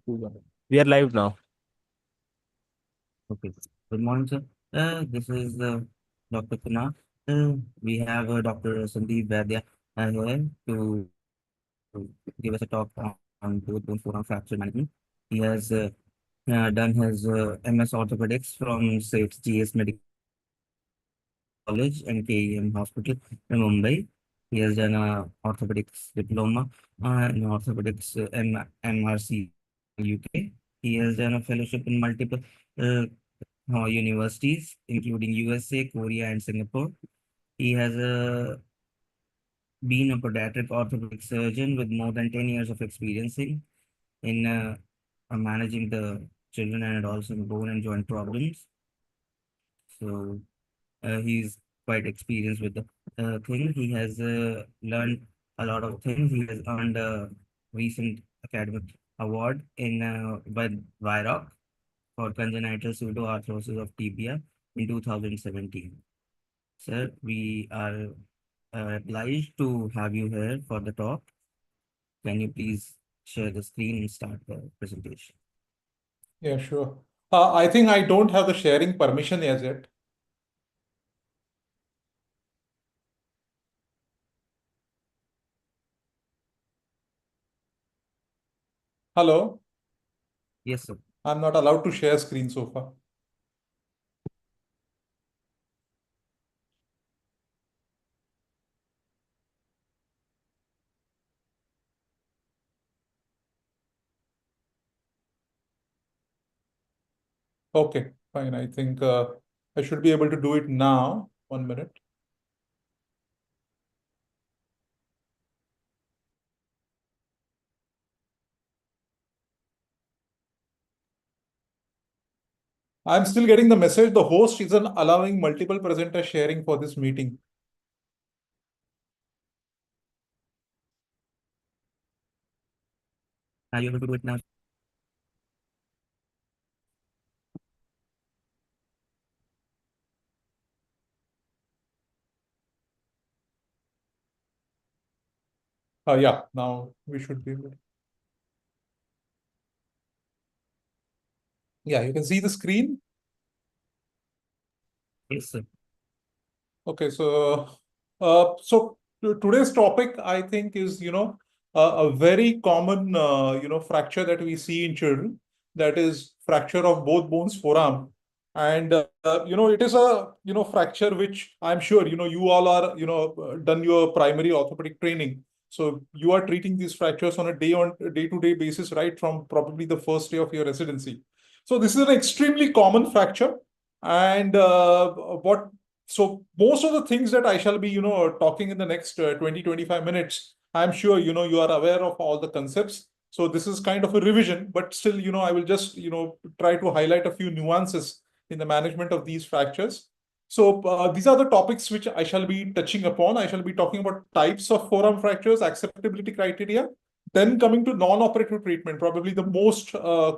We are live now. Okay. Good morning, sir. This is Dr. Kunal. We have Dr. Sandip Vaidya here to give us a talk on both bone forearm fracture management. He has done his MS Orthopaedics from SAIT's GS Medical College and KEM Hospital in Mumbai. He has done a orthopedics diploma in orthopedics MRC UK. He has done a fellowship in multiple uh, universities, including USA, Korea, and Singapore. He has been a pediatric orthopedic surgeon with more than 10 years of experience in managing the children and adults in bone and joint problems. So he's quite experienced with the thing. He has learned a lot of things. He has earned a recent academic award in by VIROC for congenital pseudoarthrosis of tibia in 2017. Sir, we are obliged to have you here for the talk. Can you please share the screen and start the presentation? Yeah, sure. I think I don't have the sharing permission as yet. Hello? Yes, sir. I'm not allowed to share screen so far. Okay, fine. I think I should be able to do it now. 1 minute. I'm still getting the message. The host isn't allowing multiple presenter sharing for this meeting. Are you able to do it now? Yeah, now we should be able to. Yeah, you can see the screen. Yes, sir. Okay, so today's topic, I think, is a very common fracture that we see in children. That is fracture of both bones, forearm, and it is a fracture which I'm sure you all are done your primary orthopedic training. So you are treating these fractures on a day-to-day basis, right from probably the first day of your residency. So this is an extremely common fracture, and what so most of the things that I shall be, talking in the next 20, 25 minutes, I'm sure, you are aware of all the concepts. So this is kind of a revision, but still, I will just, try to highlight a few nuances in the management of these fractures. So these are the topics which I shall be touching upon. I shall be talking about types of forearm fractures, acceptability criteria, then coming to non-operative treatment, probably the most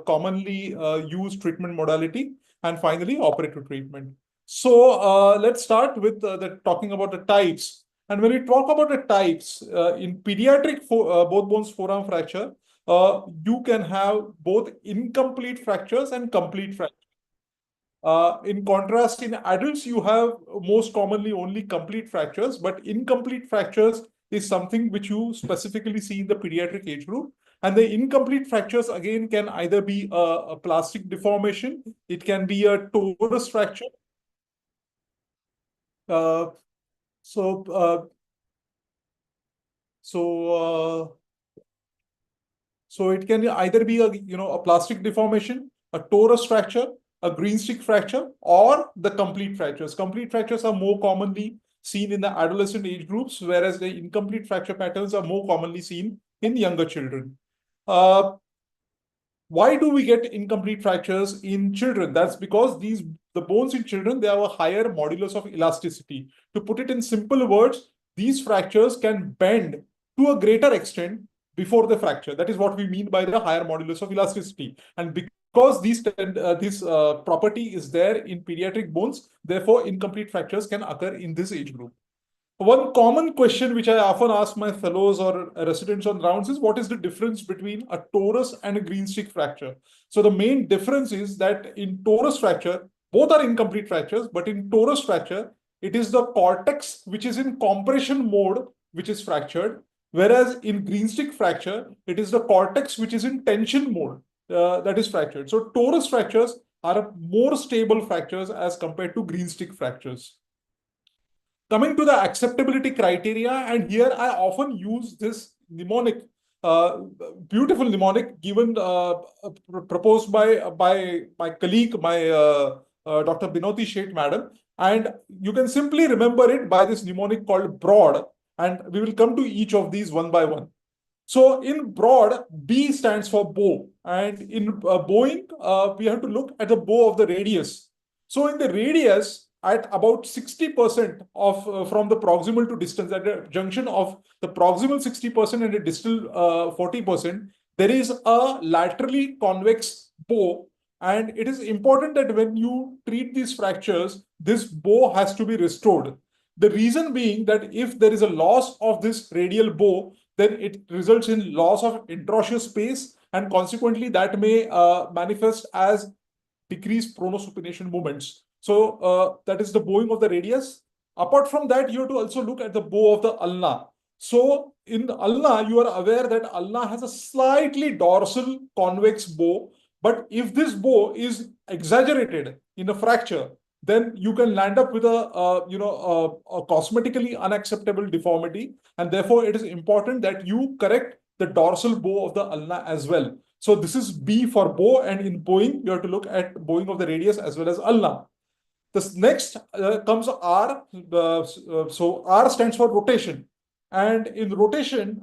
commonly used treatment modality, and finally operative treatment. So let's start with talking about the types. And when we talk about the types, in pediatric both bones forearm fracture, you can have both incomplete fractures and complete fractures. In contrast, in adults, you have most commonly only complete fractures, but incomplete fractures is something which you specifically see in the pediatric age group. And the incomplete fractures, again, can either be a plastic deformation, it can be a torus fracture. Uh, so, uh, so, so it can either be a plastic deformation, a torus fracture, a green stick fracture, or the complete fractures. Complete fractures are more commonly seen in the adolescent age groups, whereas the incomplete fracture patterns are more commonly seen in younger children. Uh, why do we get incomplete fractures in children? That's because the bones in children, they have a higher modulus of elasticity. To put it in simple words, these fractures can bend to a greater extent before the fracture. That is what we mean by the higher modulus of elasticity. And because this property is there in pediatric bones, therefore incomplete fractures can occur in this age group. One common question which I often ask my fellows or residents on rounds is, what is the difference between a torus and a green stick fracture? So the main difference is that in torus fracture, both are incomplete fractures, but in torus fracture, it is the cortex which is in compression mode which is fractured, whereas in green stick fracture, it is the cortex which is in tension mode that is fractured. So torus fractures are more stable fractures as compared to green stick fractures. Coming to the acceptability criteria, and here I often use this mnemonic, uh, beautiful mnemonic given, proposed by my colleague, my Dr. Binoti Sheth madam, and you can simply remember it by this mnemonic called broad, and we will come to each of these one by one. So in broad, B stands for bow, and in bowing, we have to look at the bow of the radius. So in the radius, at about 60% of from the proximal to distance, at the junction of the proximal 60% and the distal 40%, there is a laterally convex bow. And it is important that when you treat these fractures, this bow has to be restored. The reason being that if there is a loss of this radial bow, then it results in loss of interosseous space, and consequently that may manifest as decreased pronosupination movements. So that is the bowing of the radius. Apart from that, you have to also look at the bow of the ulna. So in the ulna, you are aware that ulna has a slightly dorsal convex bow, but if this bow is exaggerated in a fracture, then you can land up with a cosmetically unacceptable deformity, and therefore it is important that you correct the dorsal bow of the ulna as well. So this is B for bow, and in bowing, you have to look at bowing of the radius as well as ulna. This next comes R. So R stands for rotation, and in rotation,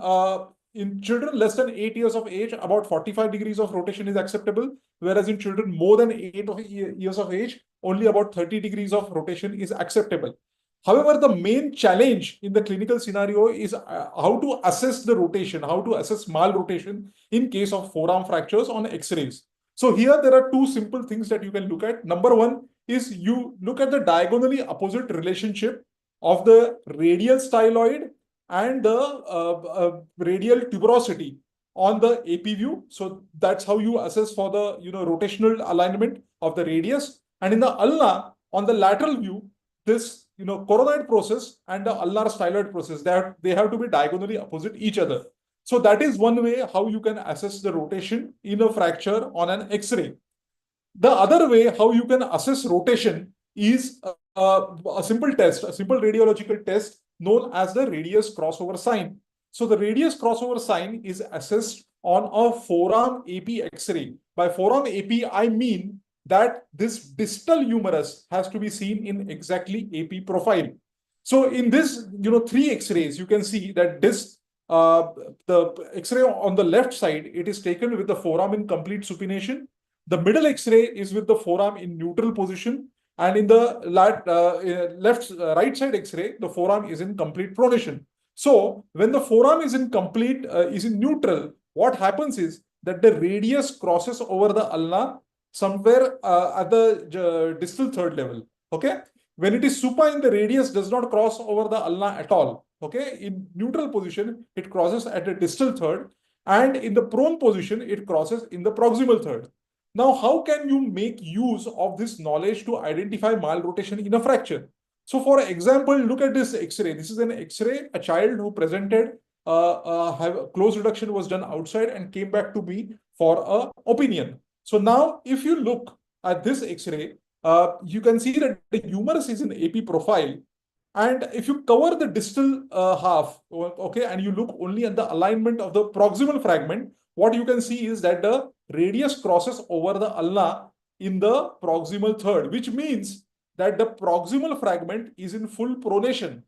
in children less than 8 years of age, about 45 degrees of rotation is acceptable, whereas in children more than 8 years of age, only about 30 degrees of rotation is acceptable. However, the main challenge in the clinical scenario is how to assess the rotation, how to assess malrotation in case of forearm fractures on X-rays. So here there are two simple things that you can look at. Number one is you look at the diagonally opposite relationship of the radial styloid and the radial tuberosity on the AP view. So that's how you assess for the rotational alignment of the radius. And in the ulna, on the lateral view, this coronoid process and the ulnar styloid process, they have to be diagonally opposite each other. So that is one way how you can assess the rotation in a fracture on an X-ray. The other way how you can assess rotation is a simple test, a simple radiological test known as the radius crossover sign. So the radius crossover sign is assessed on a forearm AP X-ray. By forearm AP, I mean that this distal humerus has to be seen in exactly AP profile. So in this, three X-rays, you can see that this the X-ray on the left side, it is taken with the forearm in complete supination. The middle X-ray is with the forearm in neutral position, and in the right side X-ray, the forearm is in complete pronation. So when the forearm is in neutral, what happens is that the radius crosses over the ulna somewhere at the distal third level. Okay, when it is supine, the radius does not cross over the ulna at all. Okay, in neutral position, it crosses at the distal third, and in the prone position, it crosses in the proximal third. Now, how can you make use of this knowledge to identify malrotation in a fracture? So, for example, look at this X-ray. This is an X-ray, a child who presented, have close reduction was done outside and came back to me for an opinion. So now, if you look at this X-ray, you can see that the humerus is in AP profile. And if you cover the distal half, okay, and you look only at the alignment of the proximal fragment, what you can see is that the radius crosses over the ulna in the proximal third, which means that the proximal fragment is in full pronation,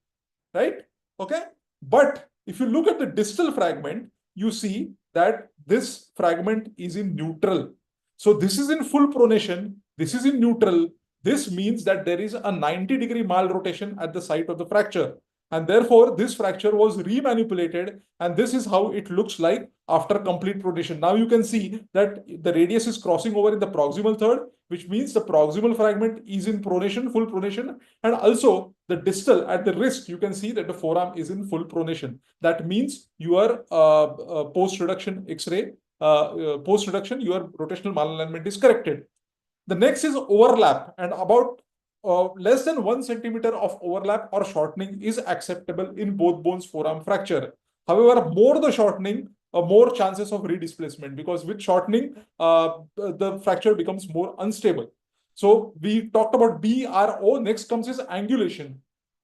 right? Okay. But if you look at the distal fragment, you see that this fragment is in neutral. So this is in full pronation, this is in neutral. This means that there is a 90-degree malrotation at the site of the fracture. And therefore, this fracture was remanipulated, and this is how it looks like after complete pronation. Now you can see that the radius is crossing over in the proximal third, which means the proximal fragment is in pronation, full pronation, and also the distal at the wrist, you can see that the forearm is in full pronation. That means your post-reduction X-ray, post-reduction, your rotational malalignment is corrected. The next is overlap, and about less than 1 centimeter of overlap or shortening is acceptable in both bones forearm fracture. However, more the shortening, more chances of redisplacement, because with shortening, the fracture becomes more unstable. So we talked about BRO. Next comes is angulation.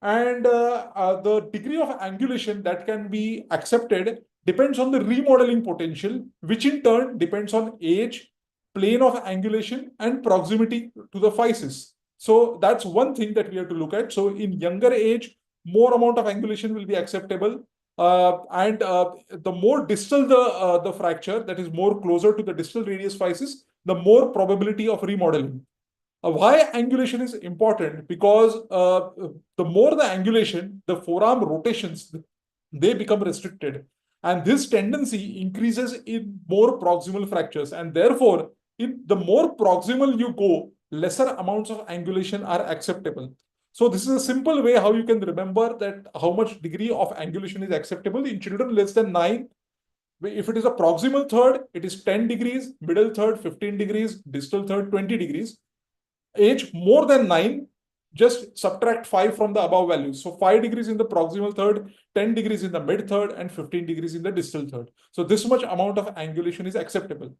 And the degree of angulation that can be accepted depends on the remodeling potential, which in turn depends on age, plane of angulation, and proximity to the physis. So that's one thing that we have to look at. So in younger age, more amount of angulation will be acceptable. And the more distal the fracture, that is more closer to the distal radius physis, the more probability of remodeling. Why angulation is important? Because the more the angulation, the forearm rotations, they become restricted. And this tendency increases in more proximal fractures. And therefore, in the more proximal you go, lesser amounts of angulation are acceptable. So this is a simple way how you can remember that how much degree of angulation is acceptable in children less than 9. If it is a proximal third, it is 10 degrees, middle third 15 degrees, distal third 20 degrees. Age more than 9, just subtract 5 from the above values. So 5 degrees in the proximal third, 10 degrees in the mid third, and 15 degrees in the distal third. So this much amount of angulation is acceptable.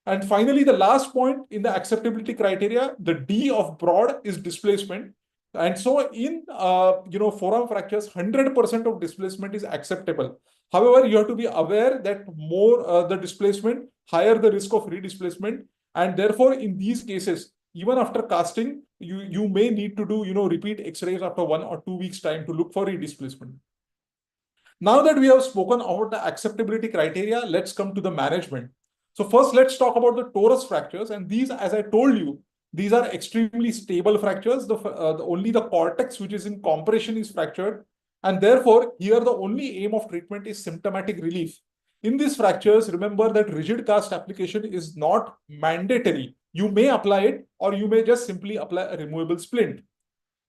And finally, the last point in the acceptability criteria, the D of broad is displacement. And so in forearm fractures, 100% of displacement is acceptable. However, you have to be aware that more the displacement, higher the risk of redisplacement. And therefore, in these cases, even after casting, you may need to do repeat X-rays after 1 or 2 weeks time to look for redisplacement. Now that we have spoken about the acceptability criteria, let's come to the management. So first, let's talk about the torus fractures. And these, as I told you, these are extremely stable fractures. Only the cortex, which is in compression, is fractured. And therefore, here the only aim of treatment is symptomatic relief. In these fractures, remember that rigid cast application is not mandatory. You may apply it, or you may just simply apply a removable splint.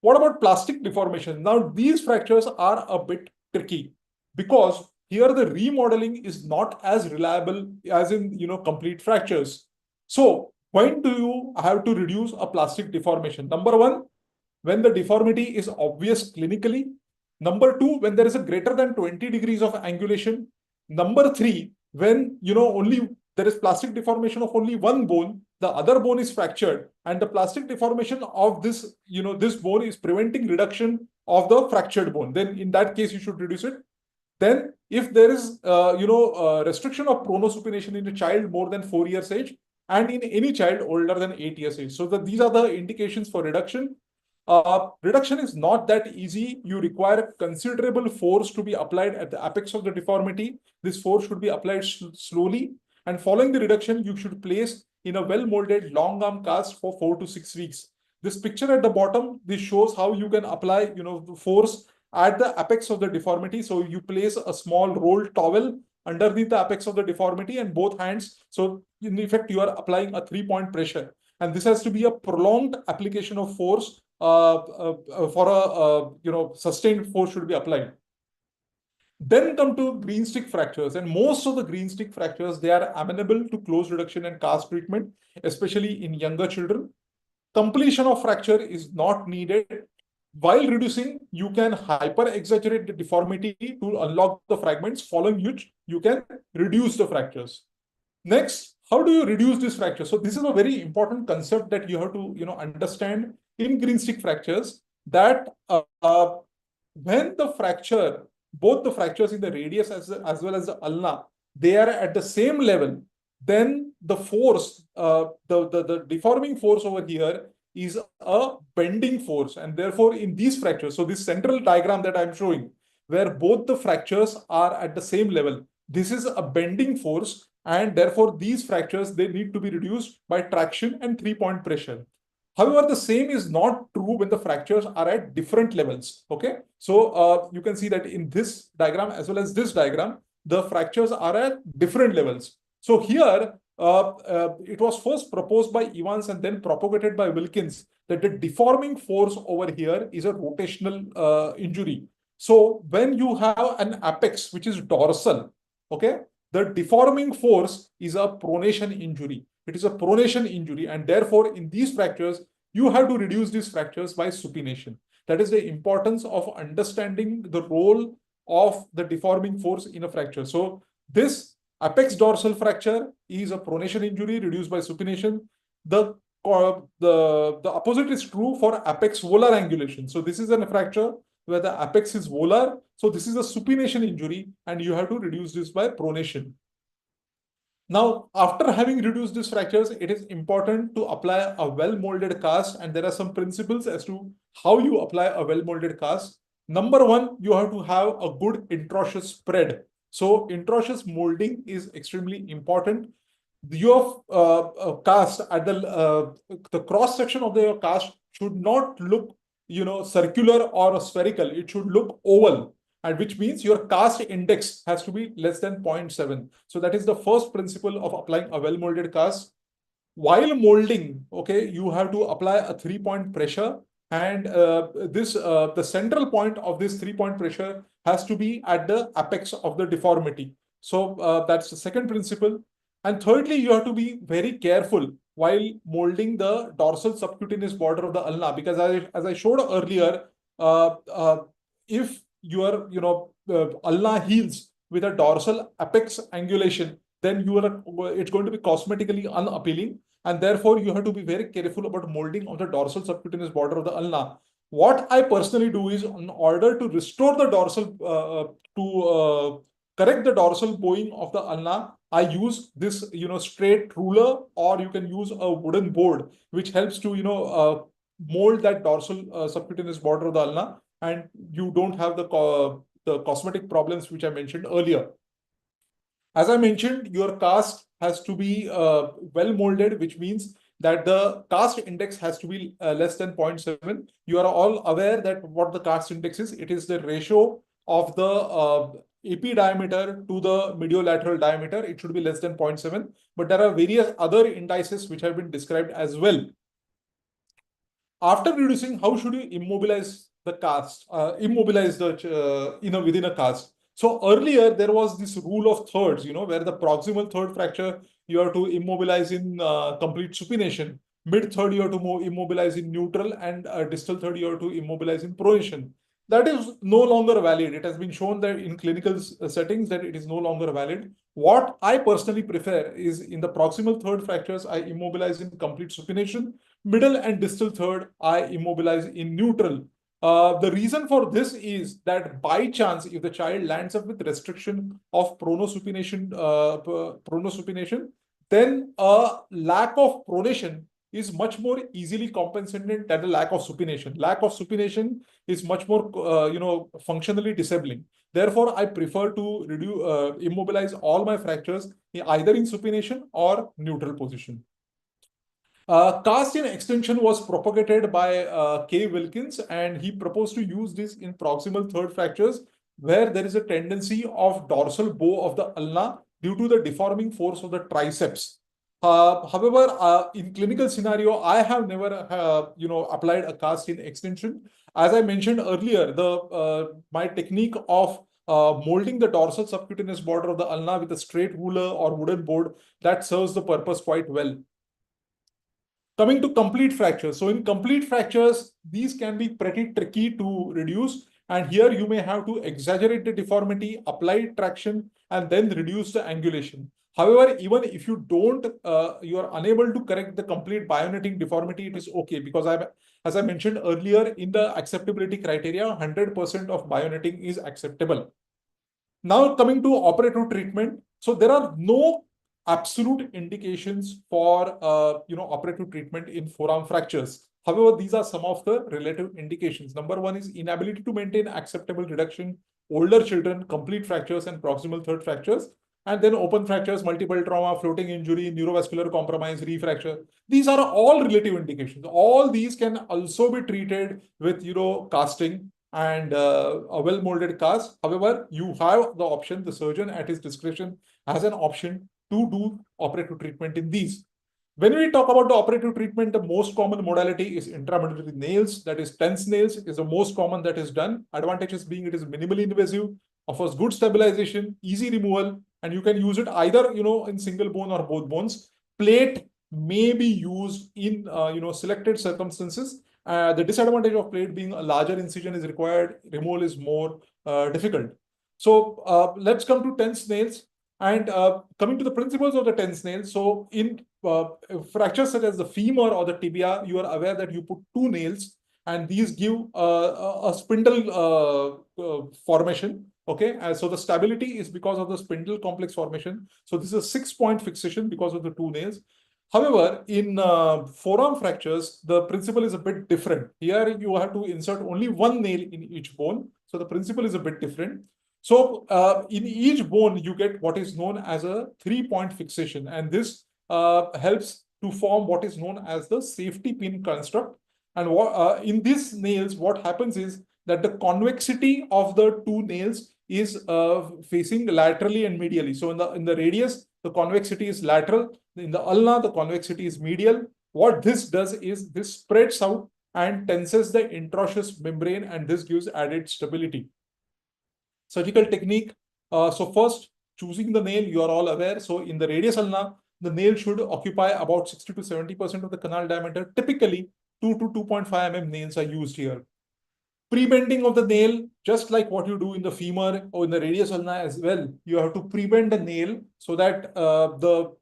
What about plastic deformation? Now, these fractures are a bit tricky because here the remodeling is not as reliable as in complete fractures. So when do you have to reduce a plastic deformation? Number one, when the deformity is obvious clinically. Number two, when there is a greater than 20 degrees of angulation. Number three, when only there is plastic deformation of only one bone, the other bone is fractured, and the plastic deformation of this this bone is preventing reduction of the fractured bone. Then in that case, you should reduce it. Then if there is restriction of pronosupination in a child more than 4 years age, and in any child older than 8 years age. So these are the indications for reduction. Reduction is not that easy. You require considerable force to be applied at the apex of the deformity. This force should be applied slowly. And following the reduction, you should place in a well-molded long arm cast for 4 to 6 weeks. This picture at the bottom, this shows how you can apply force at the apex of the deformity. So you place a small rolled towel underneath the apex of the deformity and both hands. So in effect, you are applying a 3-point pressure. And this has to be a prolonged application of force for a sustained force should be applied. Then come to green stick fractures, and most of the green stick fractures, they are amenable to close reduction and cast treatment, especially in younger children. Completion of fracture is not needed. While reducing, you can hyper-exaggerate the deformity to unlock the fragments, following which you can reduce the fractures. Next, how do you reduce this fracture? So this is a very important concept that you have to understand in green stick fractures, that when the fracture, both the fractures in the radius as well as the ulna, they are at the same level, then the force, the deforming force over here is a bending force. And therefore, in these fractures, so this central diagram that I'm showing, where both the fractures are at the same level, this is a bending force. And therefore, these fractures, they need to be reduced by traction and 3-point pressure. However, the same is not true when the fractures are at different levels. Okay, so you can see that in this diagram as well as this diagram, the fractures are at different levels. So here, it was first proposed by Evans and then propagated by Wilkins that the deforming force over here is a rotational injury. So when you have an apex which is dorsal, okay, the deforming force is a pronation injury. It is a pronation injury, and therefore in these fractures you have to reduce these fractures by supination. That is the importance of understanding the role of the deforming force in a fracture. So this apex dorsal fracture is a pronation injury reduced by supination. The opposite is true for apex volar angulation. So this is a fracture where the apex is volar. So this is a supination injury, and you have to reduce this by pronation. Now, after having reduced these fractures, it is important to apply a well-molded cast, and there are some principles as to how you apply a well-molded cast. Number one, you have to have a good intraosseous spread. So intraosseous molding is extremely important. Your cast at the cross section of your cast should not look, circular or spherical. It should look oval, and which means your cast index has to be less than 0.7. So that is the first principle of applying a well-molded cast. While molding, okay, you have to apply a 3-point pressure, and the central point of this 3-point pressure has to be at the apex of the deformity. So that's the second principle. And thirdly, you have to be very careful while molding the dorsal subcutaneous border of the ulna, because as I showed earlier, if your ulna heals with a dorsal apex angulation, then it's going to be cosmetically unappealing, and therefore you have to be very careful about molding of the dorsal subcutaneous border of the ulna. What I personally do is, in order to restore the dorsal to correct the dorsal bowing of the ulna, I use this straight ruler, or you can use a wooden board, which helps to mold that dorsal subcutaneous border of the ulna, and you don't have the cosmetic problems which I mentioned earlier. As I mentioned, your cast has to be well molded, which means that the cast index has to be less than 0.7. You are all aware that what the cast index is. It is the ratio of the AP diameter to the mediolateral diameter. It should be less than 0.7. But there are various other indices which have been described as well. After reducing, how should you immobilize the cast? Immobilize the within a cast. So earlier there was this rule of thirds, where the proximal third fracture you have to immobilize in complete supination, mid third you have to immobilize in neutral, and distal third you have to immobilize in pronation. That is no longer valid. It has been shown that in clinical settings that it is no longer valid. What I personally prefer is, in the proximal third fractures, I immobilize in complete supination. Middle and distal third, I immobilize in neutral. The reason for this is that by chance, if the child lands up with restriction of pronosupination, then a lack of pronation is much more easily compensated than the lack of supination. Lack of supination is much more, functionally disabling. Therefore, I prefer to immobilize all my fractures either in supination or neutral position. Cast in extension was propagated by K. Wilkins, and he proposed to use this in proximal third fractures where there is a tendency of dorsal bow of the ulna due to the deforming force of the triceps. However, in clinical scenario, I have never, applied a cast in extension. As I mentioned earlier, my technique of molding the dorsal subcutaneous border of the ulna with a straight ruler or wooden board, that serves the purpose quite well. Coming to complete fractures. So in complete fractures, these can be pretty tricky to reduce. And here you may have to exaggerate the deformity, apply traction, and then reduce the angulation. However, even if you you are unable to correct the complete biokneting deformity, it is okay, because as I mentioned earlier, in the acceptability criteria, 100% of biokneting is acceptable. Now coming to operative treatment. So there are no absolute indications for operative treatment in forearm fractures. However, these are some of the relative indications. Number one is inability to maintain acceptable reduction, older children, complete fractures, and proximal third fractures. And then open fractures, multiple trauma, floating injury, neurovascular compromise, refracture. These are all relative indications. All these can also be treated with, casting and a well-molded cast. However, you have the option, the surgeon at his discretion has an option to do operative treatment in these. When we talk about the operative treatment, the most common modality is intramedullary nails. That is, TENS nails is the most common that is done. Advantages being it is minimally invasive, offers good stabilization, easy removal, and you can use it either, in single bone or both bones. Plate may be used in, selected circumstances. The disadvantage of plate being a larger incision is required, removal is more difficult. So let's come to TENS nails. And coming to the principles of the TENS nails. So in fractures such as the femur or the tibia, you are aware that you put two nails and these give a spindle formation. Okay, so the stability is because of the spindle complex formation. So this is a 6-point fixation because of the two nails. However, in forearm fractures, the principle is a bit different. Here you have to insert only one nail in each bone. So the principle is a bit different. So in each bone, you get what is known as a 3-point fixation. And this helps to form what is known as the safety pin construct. And in these nails, what happens is that the convexity of the two nails is facing laterally and medially. So in the radius, the convexity is lateral. In the ulna, the convexity is medial. What this does is this spreads out and tenses the interosseous membrane, and this gives added stability. Surgical technique. So first, choosing the nail, you are all aware. So in the radius ulna, the nail should occupy about 60 to 70% of the canal diameter. Typically, 2 to 2.5 mm nails are used here. Pre-bending of the nail, just like what you do in the femur or in the radius ulna as well, you have to pre-bend the nail so that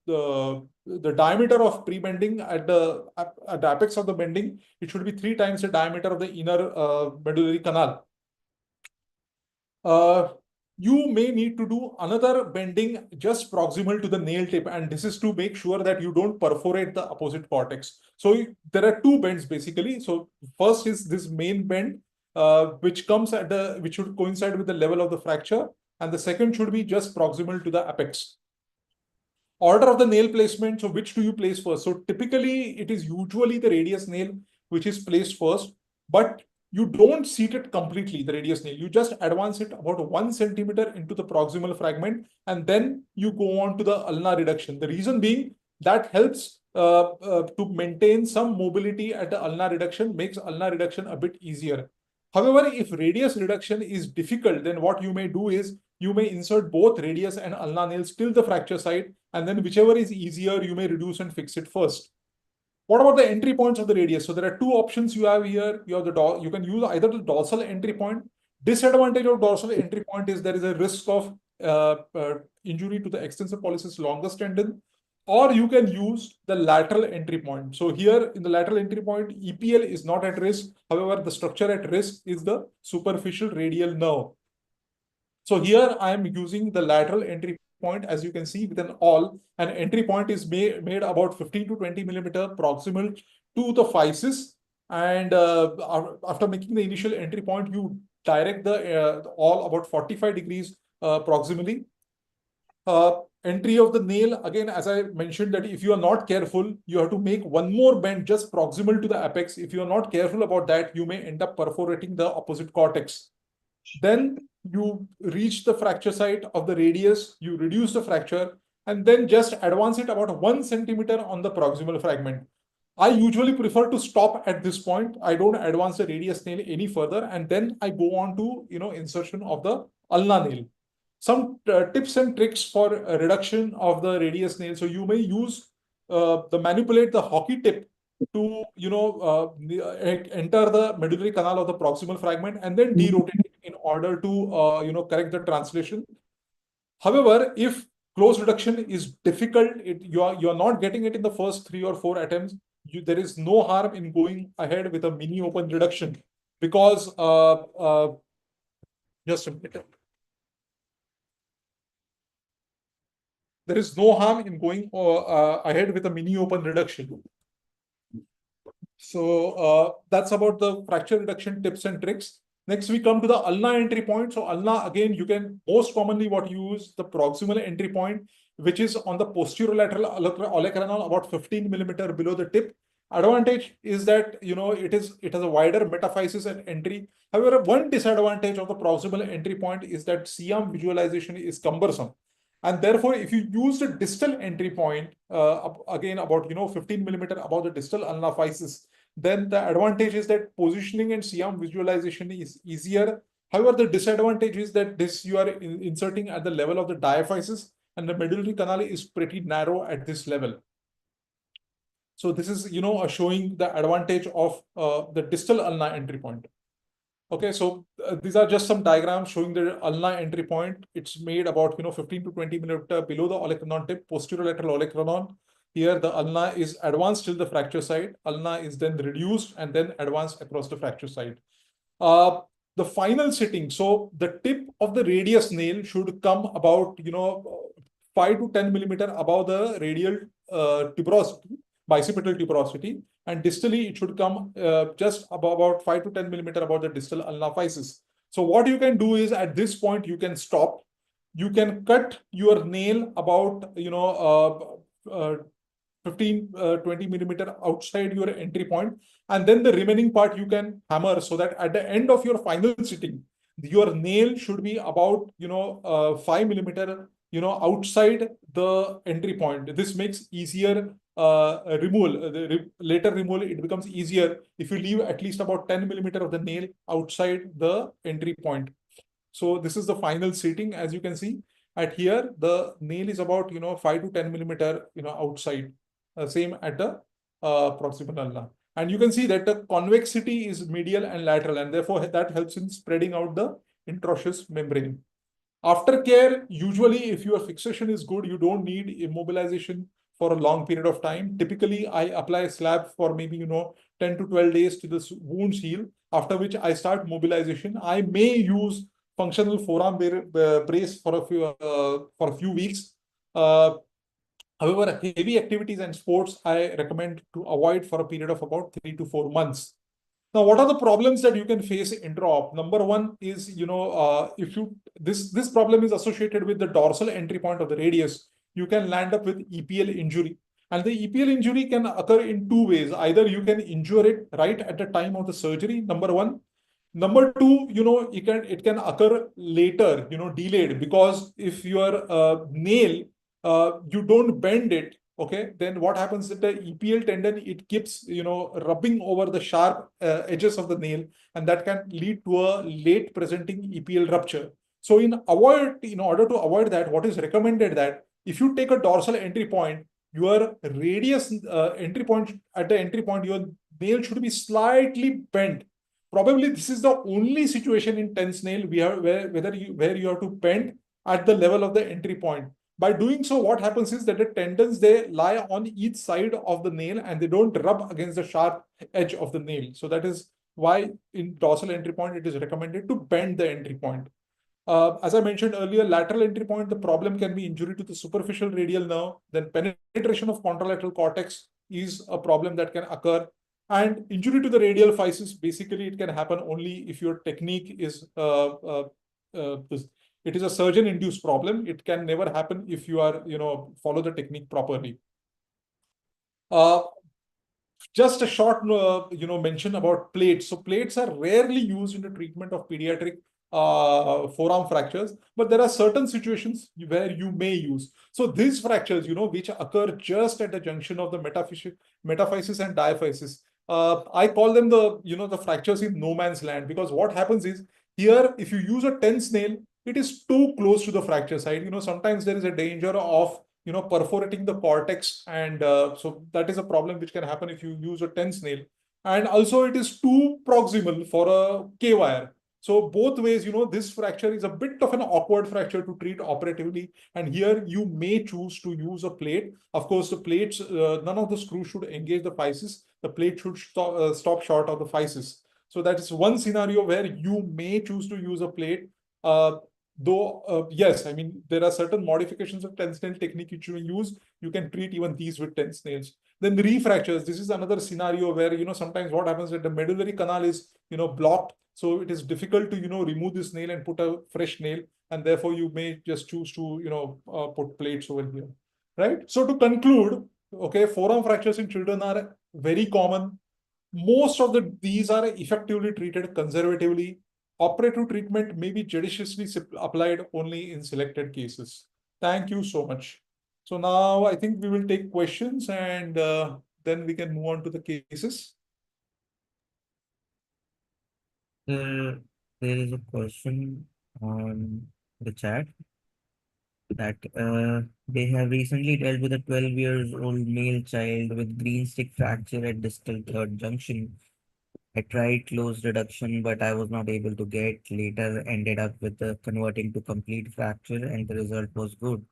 the diameter of pre-bending at the apex of the bending, it should be 3 times the diameter of the inner medullary canal. You may need to do another bending just proximal to the nail tip, and this is to make sure that you don't perforate the opposite cortex. So there are two bends basically. So first is this main bend, which should coincide with the level of the fracture, and the second should be just proximal to the apex. Order of the nail placement. So which do you place first? So typically it is usually the radius nail which is placed first, but you don't seat it completely, the radius nail. You just advance it about 1 centimeter into the proximal fragment, and then you go on to the ulnar reduction. The reason being that helps to maintain some mobility at the ulnar reduction, makes ulnar reduction a bit easier. However, if radius reduction is difficult, then what you may do is you may insert both radius and ulnar nails till the fracture site, and then whichever is easier, you may reduce and fix it first. What about the entry points of the radius? So there are two options you have here. You can use either the dorsal entry point. Disadvantage of dorsal entry point is there is a risk of injury to the extensor pollicis longus tendon, or you can use the lateral entry point. So here in the lateral entry point, EPL is not at risk. However, the structure at risk is the superficial radial nerve. So here I am using the lateral entry point, as you can see with an awl. An entry point is made about 15 to 20 millimeter proximal to the physis. And after making the initial entry point, you direct the awl about 45 degrees proximally. Entry of the nail, again, as I mentioned, that if you are not careful, you have to make one more bend just proximal to the apex. If you are not careful about that, you may end up perforating the opposite cortex. Then you reach the fracture site of the radius, you reduce the fracture, and then just advance it about 1 centimeter on the proximal fragment. I usually prefer to stop at this point. I don't advance the radius nail any further, and then I go on to insertion of the ulnar nail. Some tips and tricks for reduction of the radius nail. So you may use manipulate the hockey tip to enter the medullary canal of the proximal fragment and then derotate it in order to correct the translation. However, if close reduction is difficult, you are not getting it in the first 3 or 4 attempts, there is no harm in going ahead with a mini open reduction, because just a minute. There is no harm in going ahead with a mini open reduction. So that's about the fracture reduction tips and tricks. Next, we come to the ulna entry point. So ulna, again, you can most commonly what you use the proximal entry point, which is on the posterolateral olecranon, about 15 millimeter below the tip. Advantage is that it has a wider metaphysis at entry. However, one disadvantage of the proximal entry point is that Shyam visualization is cumbersome. And therefore, if you use the distal entry point, again about 15 millimeter above the distal ulna physis, then the advantage is that positioning and Shyam visualization is easier. However, the disadvantage is that this you are inserting at the level of the diaphysis, and the medullary canal is pretty narrow at this level. So this is showing the advantage of the distal ulna entry point. Okay, so these are just some diagrams showing the ulna entry point. It's made about 15 to 20 millimeter below the olecranon tip, posterolateral olecranon. Here the ulna is advanced till the fracture side. Ulna is then reduced and then advanced across the fracture side. Uh, the final sitting. So the tip of the radius nail should come about 5 to 10 millimeter above the radial tuberosity, bicipital tuberosity, and distally it should come just about 5 to 10 millimeter above the distal ulna physis. So what you can do is at this point you can stop. You can cut your nail about 15 20 millimeter outside your entry point, and then the remaining part you can hammer, so that at the end of your final sitting your nail should be about 5 millimeter outside the entry point. This makes easier removal. Later removal, it becomes easier if you leave at least about 10 millimeter of the nail outside the entry point. So this is the final seating. As you can see at here, the nail is about 5 to 10 millimeter outside. Same at the proximal ulna. And you can see that the convexity is medial and lateral, and therefore that helps in spreading out the interosseous membrane. Aftercare, usually if your fixation is good, you don't need immobilization for a long period of time. Typically, I apply a slab for maybe 10 to 12 days to the wounds heal, after which I start mobilization. I may use functional forearm brace for a few weeks. However, heavy activities and sports I recommend to avoid for a period of about 3 to 4 months. Now, what are the problems that you can face intra-op? Number one is, if you this problem is associated with the dorsal entry point of the radius, you can land up with EPL injury. And the EPL injury can occur in two ways. Either you can injure it right at the time of the surgery, number one. Number two, it can occur later, delayed, because if your nail, you don't bend it, okay, then what happens is the EPL tendon, it keeps rubbing over the sharp edges of the nail, and that can lead to a late presenting EPL rupture. So in order to avoid that, what is recommended that if you take a dorsal entry point, your radius entry point, at the entry point your nail should be slightly bent. Probably this is the only situation in tense nail where you have to bend at the level of the entry point. By doing so, what happens is that the tendons, they lie on each side of the nail and they don't rub against the sharp edge of the nail. So that is why in dorsal entry point, it is recommended to bend the entry point. As I mentioned earlier, lateral entry point, the problem can be injury to the superficial radial nerve. Then penetration of contralateral cortex is a problem that can occur. And injury to the radial physis, basically, it can happen only if your technique is it is a surgeon-induced problem. It can never happen if you are, follow the technique properly. Just a short, mention about plates. So plates are rarely used in the treatment of pediatric forearm fractures, but there are certain situations where you may use. So these fractures, which occur just at the junction of the metaphysis and diaphysis, I call them the fractures in no man's land, because what happens is here, if you use a tense nail, it is too close to the fracture site. Sometimes there is a danger of perforating the cortex, and so that is a problem which can happen if you use a tense nail. And also it is too proximal for a K-wire. So both ways, this fracture is a bit of an awkward fracture to treat operatively. And here you may choose to use a plate. Of course, the plates, none of the screws should engage the physis. The plate should stop short of the physis. So that is one scenario where you may choose to use a plate. Though, yes, I mean, there are certain modifications of tense nail technique which you use. You can treat even these with tense nails. Then refractures. This is another scenario where, sometimes what happens is that the medullary canal is, blocked. So it is difficult to, remove this nail and put a fresh nail. And therefore you may just choose to, put plates over here, right? So to conclude, okay, forearm fractures in children are very common. Most of these are effectively treated conservatively. Operative treatment may be judiciously applied only in selected cases. Thank you so much. So now I think we will take questions, and then we can move on to the cases. There is a question on the chat that they have recently dealt with a 12 years old male child with green stick fracture at distal third junction. I tried close reduction, but I was not able to get. Later, ended up with converting to complete fracture, and the result was good.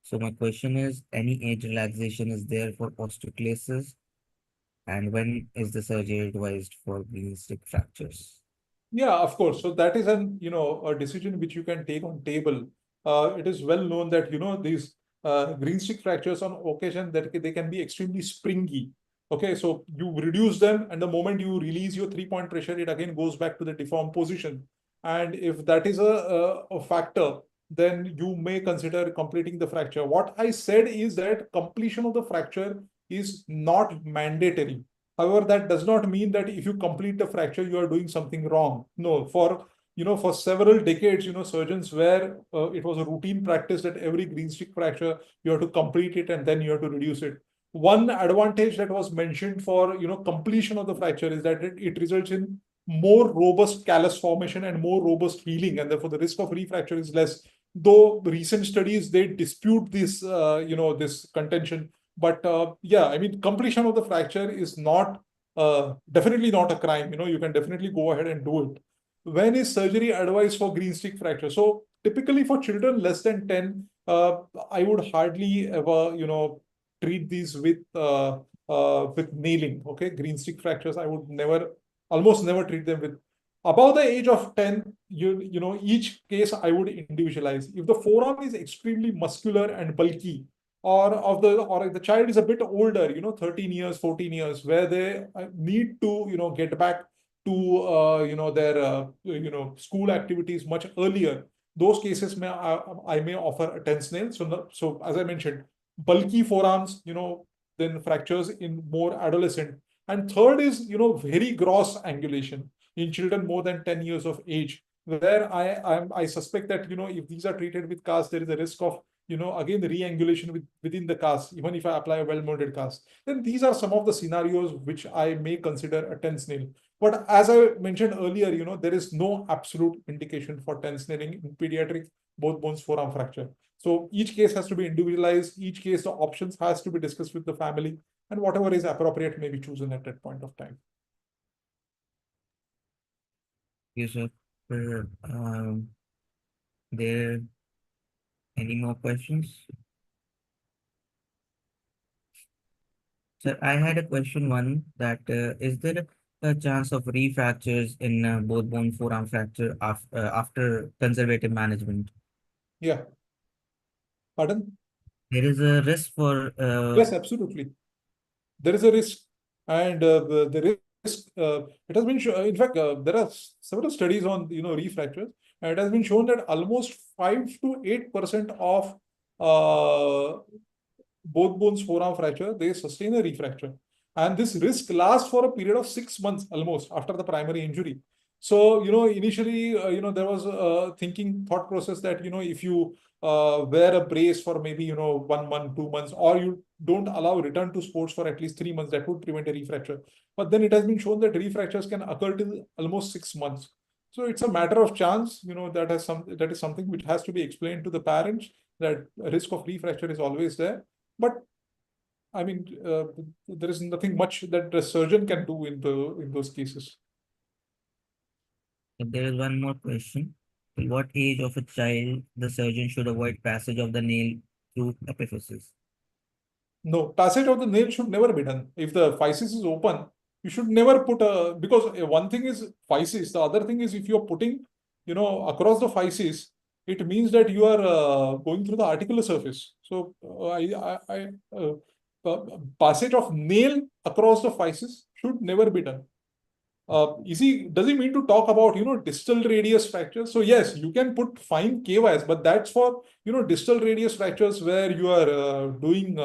So my question is, any age relaxation is there for osteoclasis, and when is the surgery advised for green stick fractures? Yeah, of course. So that is a decision which you can take on table. It is well known that, these green stick fractures on occasion that they can be extremely springy. Okay, so you reduce them, and the moment you release your 3-point pressure, it again goes back to the deformed position. And if that is a factor, then you may consider completing the fracture. What I said is that completion of the fracture is not mandatory. However, that does not mean that if you complete the fracture, you are doing something wrong. No, for several decades, surgeons where it was a routine practice that every green stick fracture, you have to complete it and then you have to reduce it. One advantage that was mentioned for, completion of the fracture is that it results in more robust callus formation and more robust healing, and therefore the risk of refracture is less. Though recent studies, they dispute this, this contention. But yeah, I mean, completion of the fracture is not definitely not a crime. You can definitely go ahead and do it. When is surgery advised for green stick fracture? So typically for children less than 10, I would hardly ever, treat these with nailing. Okay, green stick fractures, I would almost never treat them with. Above the age of 10, each case I would individualize. If the forearm is extremely muscular and bulky, or the child is a bit older, 13 years, 14 years, where they need to, get back to, their, school activities much earlier. Those cases I may offer a tense nail. So as I mentioned, bulky forearms, then fractures in more adolescent. And third is, very gross angulation in children more than 10 years of age, where I suspect that, if these are treated with cast, there is a risk of, again, the re-angulation within the cast, even if I apply a well-molded cast. Then these are some of the scenarios which I may consider a tense nail. But as I mentioned earlier, there is no absolute indication for tense nailing in pediatric both bones forearm fracture. So each case has to be individualized. Each case, the options has to be discussed with the family, and whatever is appropriate may be chosen at that point of time. Yes, sir. There any more questions? Sir, I had a question one that is there a chance of refractures in both bone forearm fracture after conservative management? Yeah. Pardon? There is a risk for Yes, absolutely. There is a risk, and the risk, it has been in fact, there are several studies on, refractures, and it has been shown that almost 5 to 8% of uh, both bones forearm fracture, they sustain a refracture. And this risk lasts for a period of 6 months almost after the primary injury. So, initially, there was a thought process that, if you wear a brace for maybe, 1 month, 2 months, or you don't allow return to sports for at least 3 months, that would prevent a refracture. But then it has been shown that refractures can occur till almost 6 months. So it's a matter of chance, that is something which has to be explained to the parents, that risk of refracture is always there. But I mean, there is nothing much that the surgeon can do in those cases. there is one more question. Till what age of a child the surgeon should avoid passage of the nail through epiphysis? No, passage of the nail should never be done. If the physis is open, you should never put because one thing is physis, the other thing is if you're putting, across the physis, it means that you are going through the articular surface. So passage of nail across the physis should never be done. Does he mean to talk about, distal radius fractures? So yes, you can put fine KYs, but that's for, distal radius fractures where you are doing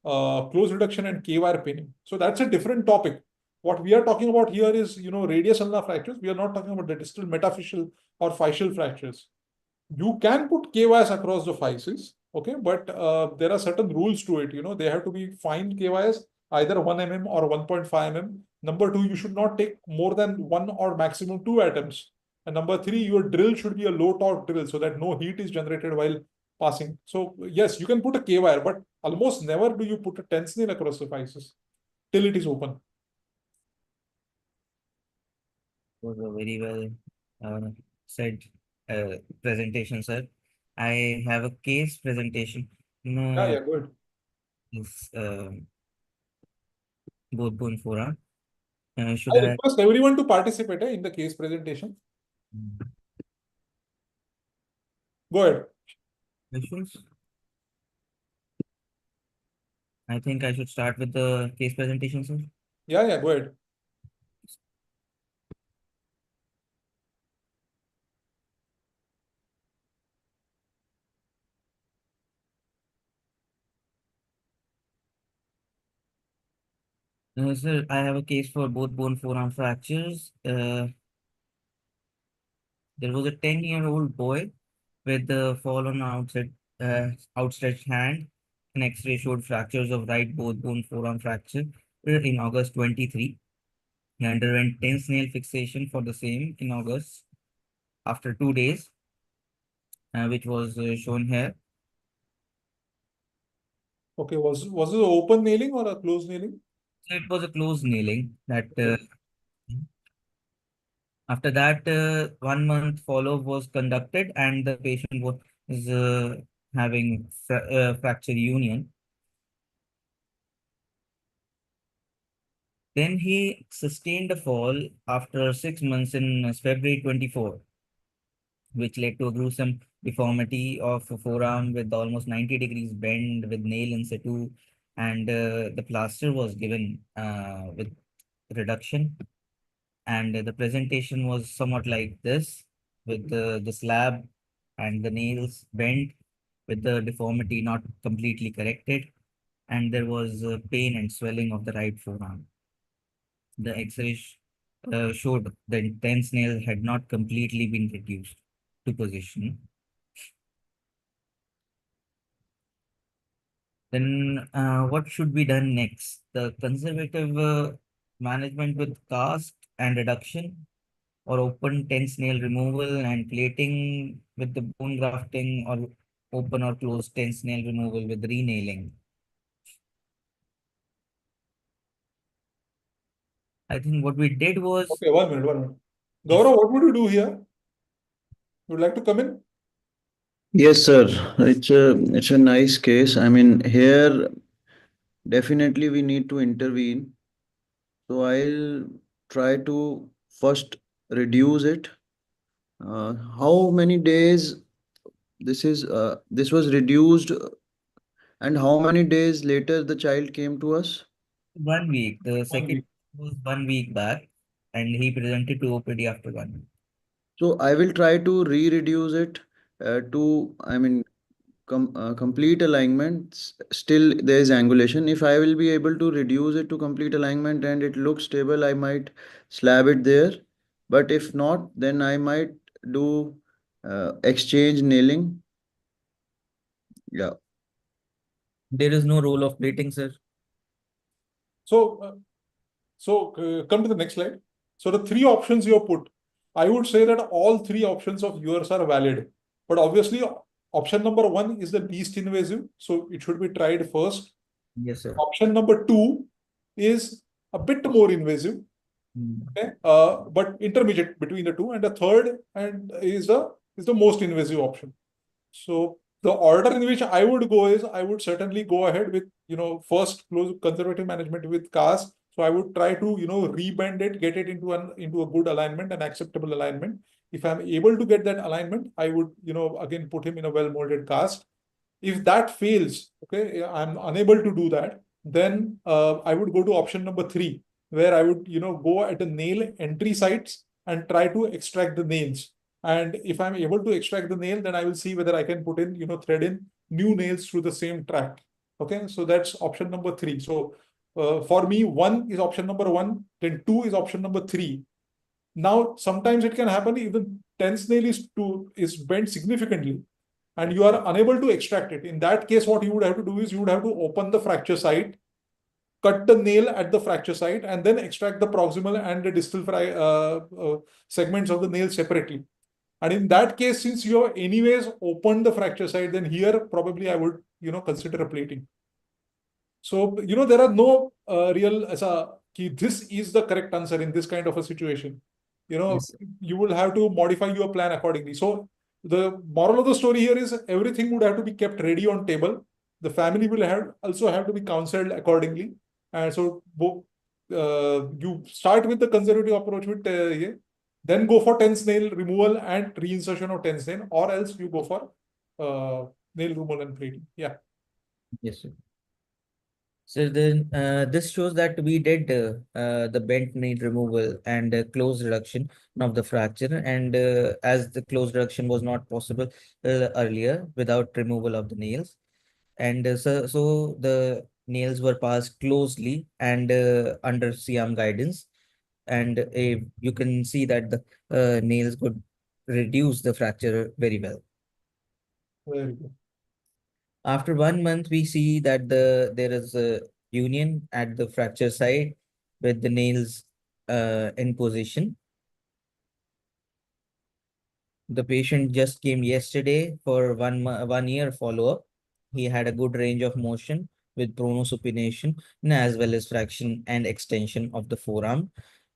close reduction and KY pinning. So that's a different topic. What we are talking about here is, radius ulnar fractures. We are not talking about the distal metaphyseal or physeal fractures. You can put KYs across the physis, okay, but there are certain rules to it. They have to be fine KYs, either 1 mm or 1.5 mm. Number two, you should not take more than one or maximum two attempts. And number three, your drill should be a low torque drill so that no heat is generated while passing. So yes, you can put a K-wire, but almost never do you put a tense nail across the physis till it is open. Was a very well said presentation, sir. I have a case presentation. Yeah, good. This both bone forearm. Should I I? request everyone to participate in the case presentation. Go ahead. Questions? I think I should start with the case presentation, sir. Yeah, go ahead. Sir, I have a case for both bone forearm fractures. There was a 10-year-old boy with a fallen outstretched hand. An X-ray showed fractures of right both bone forearm fracture in August 23. He underwent tense nail fixation for the same in August after 2 days, which was shown here. Okay, was it open nailing or a closed nailing? So it was a closed nailing that Okay. after that 1 month follow-up was conducted and the patient was having fracture union. Then he sustained a fall after 6 months in February 24, which led to a gruesome deformity of a forearm with almost 90 degrees bend with nail in situ, and the plaster was given with reduction. And the presentation was somewhat like this, with the slab and the nails bent, with the deformity not completely corrected, and there was pain and swelling of the right forearm. The X-ray showed the intense nail had not completely been reduced to position. Then what should be done next? The conservative management with cast and reduction, or open tense nail removal and plating with the bone grafting, or open or closed tense nail removal with renailing. I think what we did was, Okay, 1 minute, 1 minute. yes, Gaurav, what would you do here? Would like to come in? Yes, sir. It's a nice case. I mean, here definitely we need to intervene. So I'll try to first reduce it. How many days this was reduced, and how many days later the child came to us? 1 week. The 1 second week. was 1 week back, and he presented to OPD after 1 week. So I will try to re-reduce it to, I mean, complete alignment. Still there is angulation. If I will be able to reduce it to complete alignment and it looks stable, I might slab it there. But if not, then I might do exchange nailing. Yeah. There is no role of plating, sir. So, come to the next slide. So the three options you have put, I would say that all three options of yours are valid. But obviously, option number one is the least invasive. So it should be tried first. Yes, sir. Option number two is a bit more invasive. Okay, but intermediate between the two, and the third and is the most invasive option. So the order in which I would go is I would certainly go ahead with first close conservative management with cast. So I would try to rebend it, get it into a good alignment, an acceptable alignment. If I'm able to get that alignment, I would again put him in a well molded cast. If that fails, okay, I'm unable to do that, then I would go to option number three, where I would, go at the nail entry sites and try to extract the nails. And if I'm able to extract the nail, then I will see whether I can put in, thread in new nails through the same track. Okay, so that's option number three. So for me, one is option number one, then two is option number three. Now, sometimes it can happen even tense nail is bent significantly and you are unable to extract it. In that case, what you would have to do is you would have to open the fracture site, cut the nail at the fracture site, and then extract the proximal and the distal segments of the nail separately. And in that case, since you have anyways opened the fracture site, then here probably I would, consider a plating. So, there are no real, this is the correct answer in this kind of a situation. Yes. You will have to modify your plan accordingly. So the moral of the story here is everything would have to be kept ready on table. The family will also have to be counseled accordingly. And so you start with the conservative approach with then go for tense nail removal and reinsertion of tense nail, or else you go for nail removal and plating. Yeah. Yes, sir. So then this shows that we did the bent nail removal and close reduction of the fracture. And as the close reduction was not possible earlier without removal of the nails. And so the nails were passed closely and under Shyam guidance. And you can see that the nails could reduce the fracture very well. Very good. After 1 month, we see that there is a union at the fracture site with the nails in position. The patient just came yesterday for 1 year follow-up. He had a good range of motion with pronosupination as well as fraction and extension of the forearm.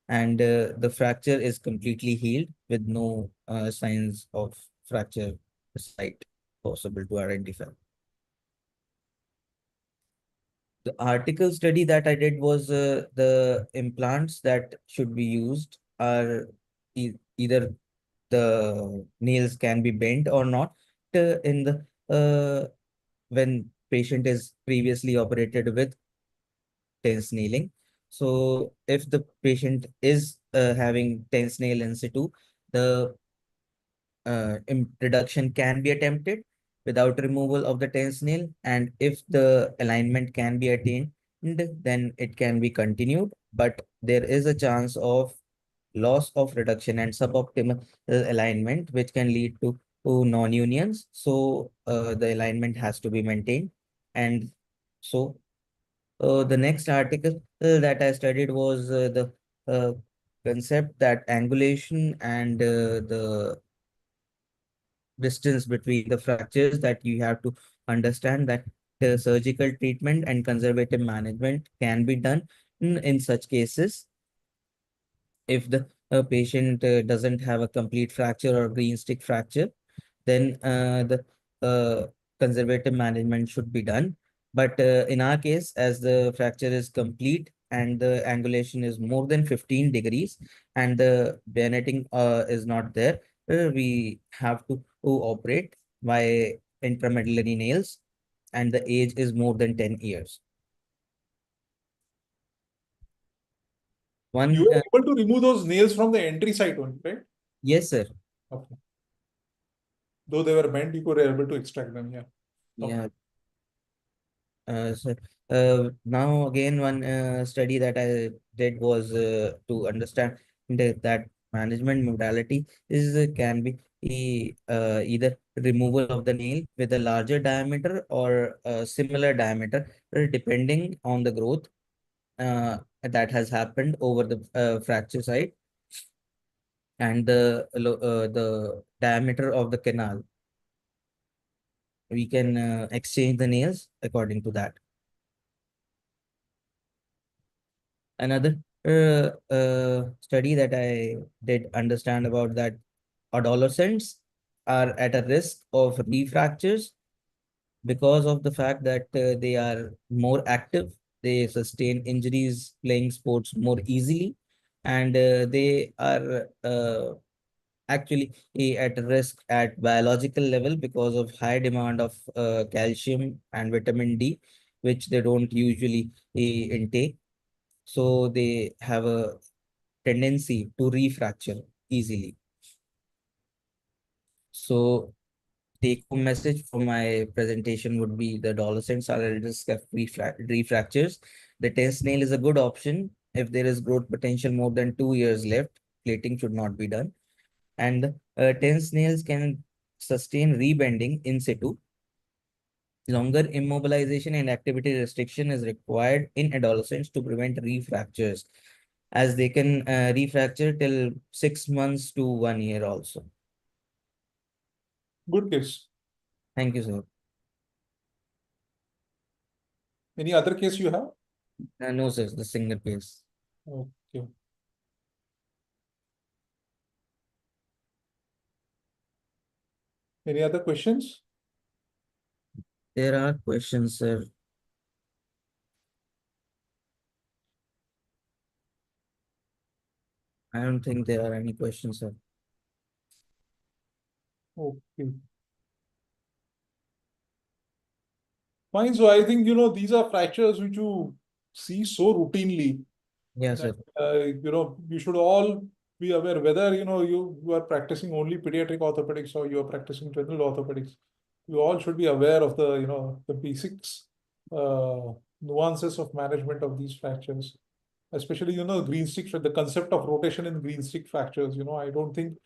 And the fracture is completely healed with no signs of fracture site possible to identify. The article study that I did was the implants that should be used are either the nails can be bent or not in the when patient is previously operated with tense nailing. So if the patient is having tense nail in situ, the reduction can be attempted without removal of the tense nail, and if the alignment can be attained, then it can be continued, but there is a chance of loss of reduction and suboptimal alignment, which can lead to non-unions. So the alignment has to be maintained. And so the next article that I studied was the concept that angulation and the distance between the fractures, that you have to understand that the surgical treatment and conservative management can be done in such cases. If the patient doesn't have a complete fracture or green stick fracture, then the conservative management should be done. But in our case, as the fracture is complete and the angulation is more than 15 degrees and the bayoneting is not there, we have to operate by intramedullary nails, and the age is more than 10 years. You One, were able to remove those nails from the entry site only, right? yes, sir. Okay. Though they were bent, you were able to extract them. Yeah. Yeah. Okay. So now again, one study that I did was to understand that management modality is can be either removal of the nail with a larger diameter or a similar diameter, depending on the growth that has happened over the fracture site and the diameter of the canal. We can exchange the nails according to that. Another study that I did understand about that adolescents are at a risk of refractures because of the fact that they are more active, they sustain injuries playing sports more easily, and they are actually at risk at biological level because of high demand of calcium and vitamin D which they don't usually intake. So they have a tendency to refracture easily. So take home message for my presentation would be the adolescents are at risk of refractures. The 10th nail is a good option if there is growth potential more than 2 years left. Plating should not be done. And 10th nails can sustain rebending in situ. Longer immobilization and activity restriction is required in adolescents to prevent refractures, as they can refracture till 6 months to 1 year also. Good case. Thank you, sir. Any other case you have? No, sir, the single case. Okay. Any other questions? There are questions, sir. I don't think there are any questions, sir. Okay. Fine. So I think, these are fractures which you see so routinely Yes, that, sir. you should all be aware whether, you are practicing only pediatric orthopedics or you are practicing general orthopedics. You all should be aware of the basics, nuances of management of these fractures, especially, green stick, the concept of rotation in green stick fractures. I don't think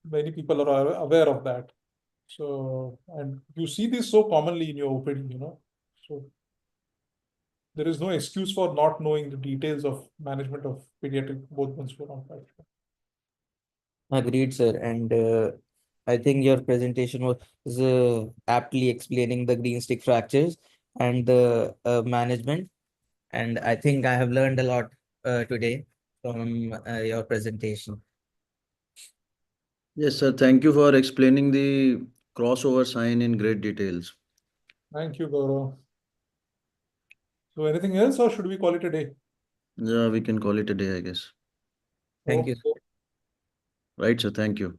many people are aware of that. So, and you see this so commonly in your OPD, so there is no excuse for not knowing the details of management of pediatric both bones forearm fracture. Agreed, sir. And I think your presentation was aptly explaining the green stick fractures and the management. And I think I have learned a lot today from your presentation. Yes, sir. Thank you for explaining the crossover sign in great details. Thank you, Gaurav. So anything else, or should we call it a day? Yeah, we can call it a day, I guess. Thank you. Okay. Right, sir. Thank you.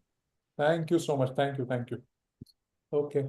Thank you so much. Thank you. Thank you. Okay.